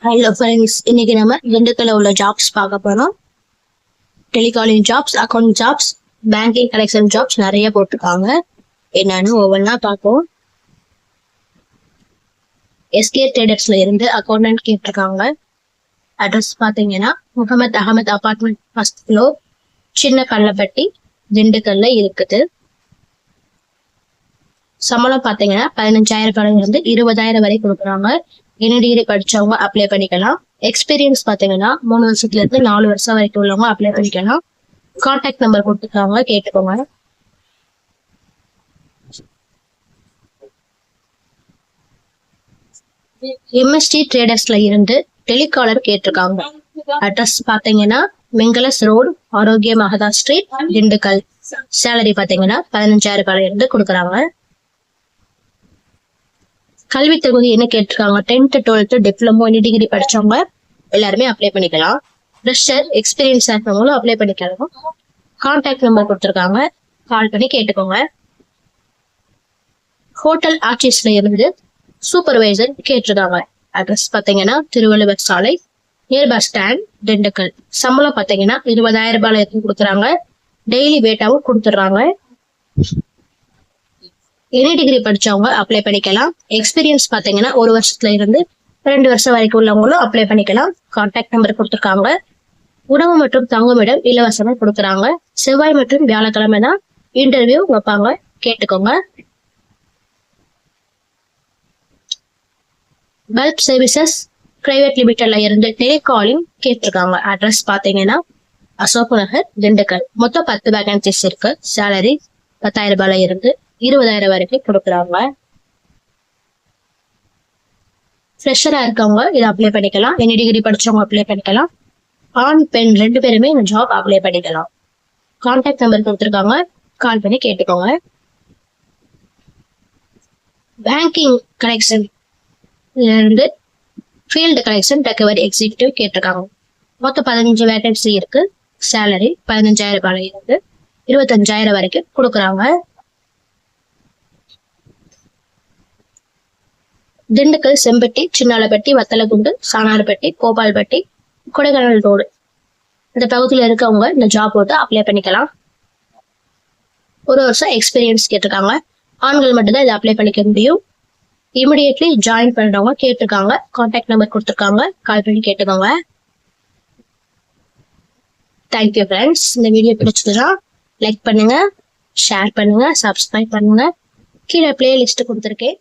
Hello friends, இன்னைக்கு நம்ம திண்டுக்கல்ல உள்ள ஜாப்ஸ் பார்க்க போறோம். Telecalling jobs, account jobs, banking collection jobs நிறைய போட்டிருக்காங்க. என்னன்னு ஒவ்வொன்றா பார்ப்போம். எஸ்கே ட்ரேடர்ஸ்ல இருந்து அக்கௌண்டன்ட் கேட்டிருக்காங்க. அட்ரஸ் பார்த்தீங்கன்னா Mohammed Ahmed apartment first floor, Chinna Kallapatti, திண்டுக்கல்ல இருக்குது. சம்பளம் பார்த்தீங்கன்னா 15,000 இருந்து 20,000 வரை கொடுக்குறாங்க. என்ன டிகிரி படிச்சவங்க அப்ளை பண்ணிக்கலாம். எக்ஸ்பீரியன்ஸ் பார்த்தீங்கன்னா 3 வருஷத்துல இருந்து 4 வருஷம் வரைக்கும் உள்ளவங்க அப்ளை பண்ணிக்கலாம். கான்டாக்ட் நம்பர் கொடுத்துருக்காங்க, கேட்டுக்கோங்க. எம்எஸ்டி ட்ரேடர்ஸ்ல இருந்து டெலிகாலர் கேட்டிருக்காங்க. அட்ரஸ் பார்த்தீங்கன்னா மெங்கலஸ் ரோடு, ஆரோக்கிய மகதா ஸ்ட்ரீட், திண்டுக்கல். சேலரி பார்த்தீங்கன்னா 15,000 இருந்து கொடுக்குறாங்க. கல்வி தகுதி என்ன கேட்டிருக்காங்க? 10th 12th diploma, any degree படிச்சவங்க எல்லாருமே அப்ளை பண்ணிக்கலாம். ஃப்ரெஷர், எக்ஸ்பீரியன்ஸ் இருக்கிறவங்களும் அப்ளை பண்ணிக்கலாம். கான்டாக்ட் நம்பர் கொடுத்துருக்காங்க, கால் பண்ணி கேட்டுக்கோங்க. ஹோட்டல் ஆர்டிஸ்ட்ல இருந்து சூப்பர்வைசர் கேட்டிருக்காங்க. அட்ரஸ் பார்த்தீங்கன்னா திருவள்ளுவர் சாலை, நியர் பஸ் ஸ்டாண்ட், திண்டுக்கல். சம்பளம் பார்த்தீங்கன்னா 20,000 இருந்து கொடுக்குறாங்க. டெய்லி வேட்டாவும் கொடுத்துட்றாங்க. எனி டிகிரி படிச்சவங்க அப்ளை பண்ணிக்கலாம். எக்ஸ்பீரியன்ஸ் பார்த்தீங்கன்னா 1 வருஷத்துல இருந்து 2 வருஷம் வரைக்கும் உள்ளவங்களும் அப்ளை பண்ணிக்கலாம். கான்டாக்ட் நம்பர் கொடுத்துருக்காங்க. உணவு மற்றும் தங்குமிடம் இலவசமா கொடுக்குறாங்க. செவ்வாய் மற்றும் வியாழக்கிழமை தான் இன்டர்வியூ வைப்பாங்க, கேட்டுக்கோங்க. பல்ப் சர்வீசஸ் பிரைவேட் லிமிடெட்ல இருந்து டெலிகாலிங் கேட்டிருக்காங்க. அட்ரஸ் பார்த்தீங்கன்னா அசோக் நகர், திண்டுக்கல். மொத்தம் 10 வேகன்சிஸ் இருக்கு. சேலரி 10,000 இருந்து 20,000 வரைக்கும் கொடுக்குறாங்க. ஃப்ரெஷரா இருக்கவங்க இதை அப்ளை பண்ணிக்கலாம். எனி டிகிரி படிச்சவங்க அப்ளை பண்ணிக்கலாம். ஆண் பெண் 2 பேருமே இந்த ஜாப் அப்ளை பண்ணிக்கலாம். கான்டாக்ட் நம்பர் கொடுத்துருக்காங்க, கால் பண்ணி கேட்டுக்கோங்க. பேங்கிங் கலெக்ஷன் இருந்து ஃபீல்டு கலெக்ஷன் ரெக்கவரி எக்ஸிக்யூட்டிவ் கேட்டிருக்காங்க. மொத்தம் 15 வேகன்சி இருக்கு. சேலரி 15,000 இருந்து 25,000 வரைக்கும் கொடுக்குறாங்க. திண்டுக்கல், செம்பட்டி, சின்னாலப்பட்டி, வத்தலகுண்டு, சாணார்பட்டி, கோபால்பட்டி, கொடைக்கானல் ரோடு இந்த பகுதியில் இருக்கவங்க இந்த ஜாப் போட்டு அப்ளை பண்ணிக்கலாம். 1 வருஷம் எக்ஸ்பீரியன்ஸ் கேட்டிருக்காங்க. ஆண்கள் மட்டும்தான் இதை அப்ளை பண்ணிக்க முடியும். இமிடியேட்லி ஜாயின் பண்றவங்க கேட்டிருக்காங்க. கான்டாக்ட் நம்பர் கொடுத்துருக்காங்க, கால் பண்ணி கேட்டுக்கோங்க. Thank you friends. இந்த வீடியோ பிடிச்சதுன்னா லைக் பண்ணுங்க, ஷேர் பண்ணுங்க, சப்ஸ்கிரைப் பண்ணுங்க. கீழே பிளேலிஸ்ட் கொடுத்துருக்கேன்,